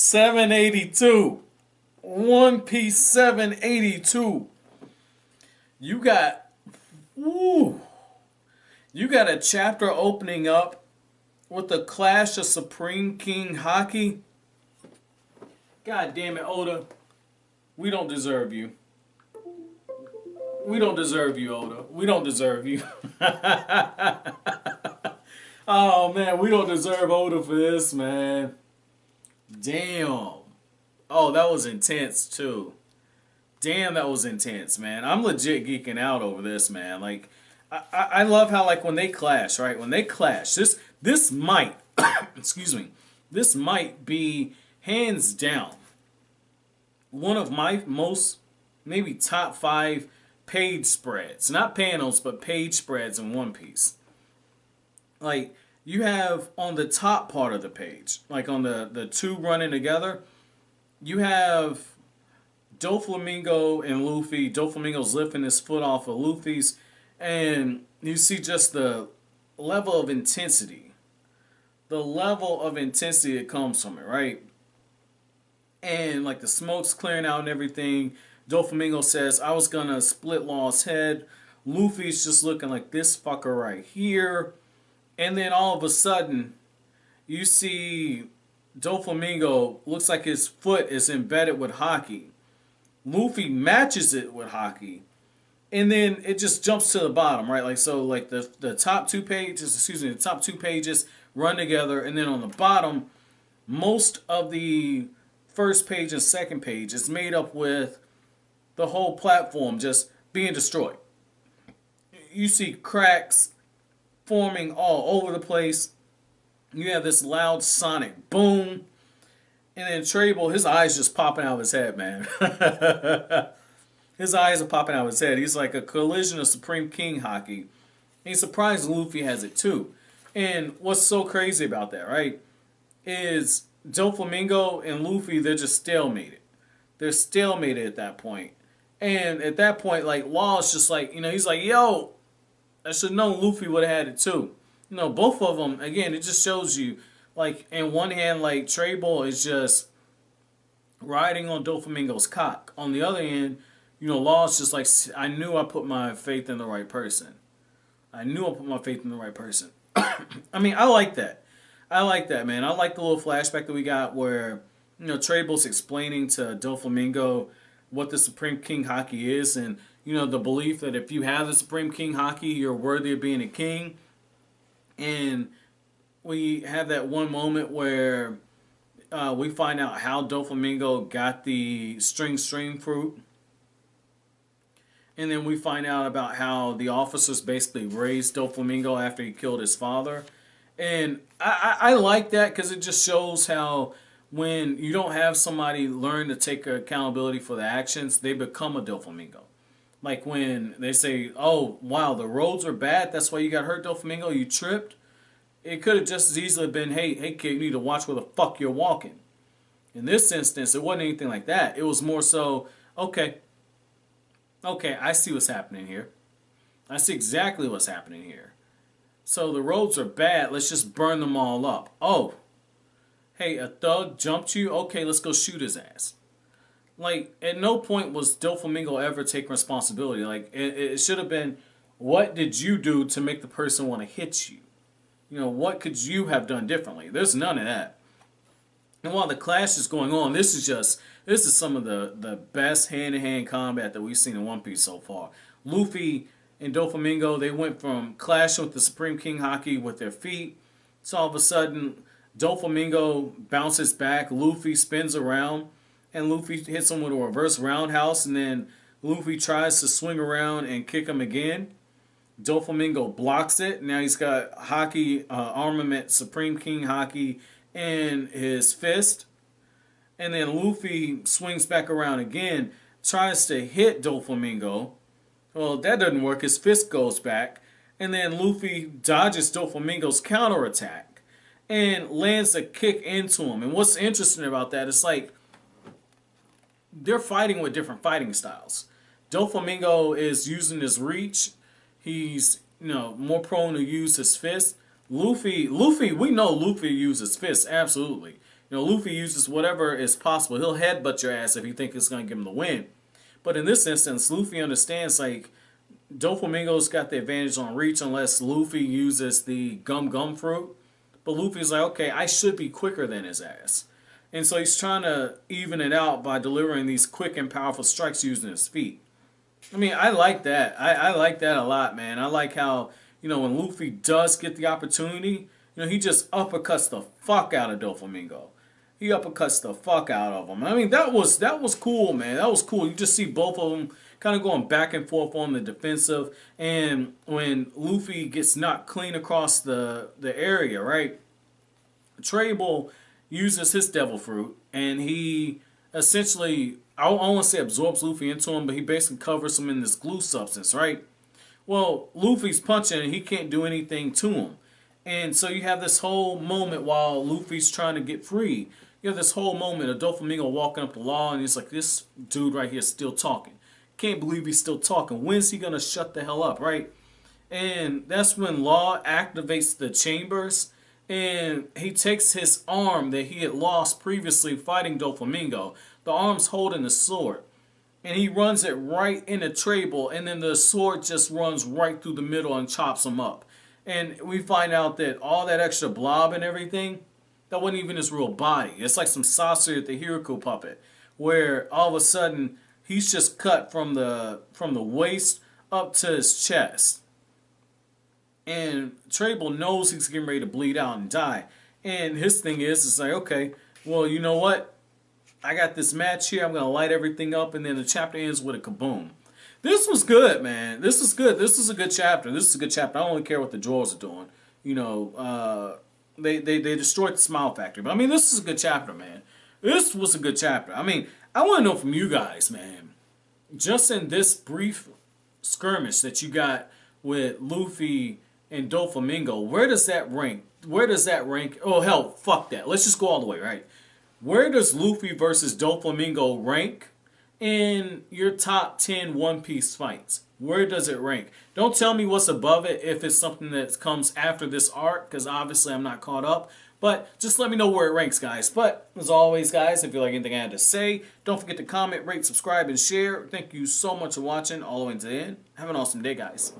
782. One Piece 782. You got, woo, you got a chapter opening up with the clash of Supreme King Haki. God damn it, Oda. We don't deserve you. We don't deserve you, Oda. We don't deserve you. Oh man, we don't deserve Oda for this, man. Damn. Oh, that was intense too. Damn, that was intense, man. I'm legit geeking out over this, man. Like, I love how like when they clash, right? When they clash, this might, excuse me, this might be hands down one of my most maybe top 5 page spreads, not panels, but page spreads in One Piece. Like you have on the top part of the page, like on the two running together, you have Doflamingo and Luffy. Doflamingo's lifting his foot off of Luffy's, and you see just the level of intensity. The level of intensity that comes from it, right? And like the smoke's clearing out and everything. Doflamingo says, I was gonna split Law's head. Luffy's just looking like this fucker right here. And then all of a sudden, you see Doflamingo looks like his foot is embedded with Haki. Luffy matches it with Haki. And then it just jumps to the bottom, right? Like so like the top two pages, excuse me, the top two pages run together, and then on the bottom, most of the first page and second page is made up with the whole platform just being destroyed. You see cracks forming all over the place. You have this loud sonic boom. And then Trebol, his eyes just popping out of his head, man. His eyes are popping out of his head. He's like a collision of Supreme King Haki. And he's surprised Luffy has it too. And what's so crazy about that, right, is Doflamingo and Luffy, they're just stalemated. They're stalemated at that point. And at that point, like, Law's just like, he's like, yo, I should have known Luffy would have had it too. Both of them, again, it just shows you, like, in one hand, like, Trebol is just riding on Doflamingo's cock. On the other hand, Law's just like, I knew I put my faith in the right person. I knew I put my faith in the right person. I mean, I like that. I like that, man. I like the little flashback that we got where, Trebol's explaining to Doflamingo what the Supreme King Haki is, and, the belief that if you have the Supreme King Haki, you're worthy of being a king. And we have that one moment where we find out how Doflamingo got the string fruit. And then we find out about how the officers basically raised Doflamingo after he killed his father. And I like that because it just shows how when you don't have somebody learn to take accountability for the actions, they become a Doflamingo. Like when they say, oh, wow, the roads are bad, that's why you got hurt, Doflamingo, you tripped. It could have just as easily been, hey kid, you need to watch where the fuck you're walking. In this instance, it wasn't anything like that. It was more so, okay, I see what's happening here. I see exactly what's happening here. So the roads are bad, let's just burn them all up. Oh, hey, a thug jumped you? Okay, let's go shoot his ass. Like, at no point was Doflamingo ever taking responsibility. Like, it should have been, what did you do to make the person want to hit you? What could you have done differently? There's none of that. And while the clash is going on, this is some of the best hand-to-hand combat that we've seen in One Piece so far. Luffy and Doflamingo, they went from clashing with the Supreme King Haki with their feet, so all of a sudden, Doflamingo bounces back, Luffy spins around, and Luffy hits him with a reverse roundhouse, and then Luffy tries to swing around and kick him again. Doflamingo blocks it. Now he's got Haki armament, Supreme King Haki, in his fist. And then Luffy swings back around again, tries to hit Doflamingo. Well, that doesn't work. His fist goes back. And then Luffy dodges Doflamingo's counterattack and lands a kick into him. And what's interesting about that is like, they're fighting with different fighting styles. Doflamingo is using his reach. He's, more prone to use his fist. Luffy, we know Luffy uses fists, absolutely. You know, Luffy uses whatever is possible. He'll headbutt your ass if you think it's going to give him the win. But in this instance, Luffy understands, like, Doflamingo's got the advantage on reach unless Luffy uses the gum gum fruit. But Luffy's like, okay, I should be quicker than his ass. And so he's trying to even it out by delivering these quick and powerful strikes using his feet. I mean, I like that. I like that a lot, man. I like how, you know, when Luffy does get the opportunity, you know, he just uppercuts the fuck out of Doflamingo. He uppercuts the fuck out of him. I mean, that was cool, man. That was cool. You just see both of them kind of going back and forth on the defensive. And when Luffy gets knocked clean across the area, right? Trebol uses his devil fruit, and he essentially, I don't want to say absorbs Luffy into him, but he basically covers him in this glue substance, right? Well, Luffy's punching and he can't do anything to him. And so you have this whole moment while Luffy's trying to get free. You have this whole moment of Doflamingo walking up the law, and he's like, this dude right here is still talking. Can't believe he's still talking. When's he going to shut the hell up, right? And that's when Law activates the chambers, and he takes his arm that he had lost previously fighting Doflamingo. The arm's holding the sword. And he runs it right into Trebol, and then the sword just runs right through the middle and chops him up. And we find out that all that extra blob and everything, that wasn't even his real body. It's like some Sasori at the Hiroko puppet, where all of a sudden he's just cut from the waist up to his chest. And Trebol knows he's getting ready to bleed out and die. And his thing is, it's like, okay, well, you know what? I got this match here. I'm going to light everything up, and then the chapter ends with a kaboom. This was good, man. This is good. This is a good chapter. This is a good chapter. I don't really care what the dwarves are doing. You know, they destroyed the Smile Factory. But, I mean, this is a good chapter, man. This was a good chapter. I mean, I want to know from you guys, man. Just in this brief skirmish that you got with Luffy and Doflamingo, where does that rank? Where does that rank? Oh, hell, fuck that. Let's just go all the way, right? Where does Luffy versus Doflamingo rank in your top 10 One Piece fights? Where does it rank? Don't tell me what's above it if it's something that comes after this arc, because obviously I'm not caught up. But just let me know where it ranks, guys. But as always, guys, if you like anything I had to say, don't forget to comment, rate, subscribe, and share. Thank you so much for watching all the way to the end. Have an awesome day, guys.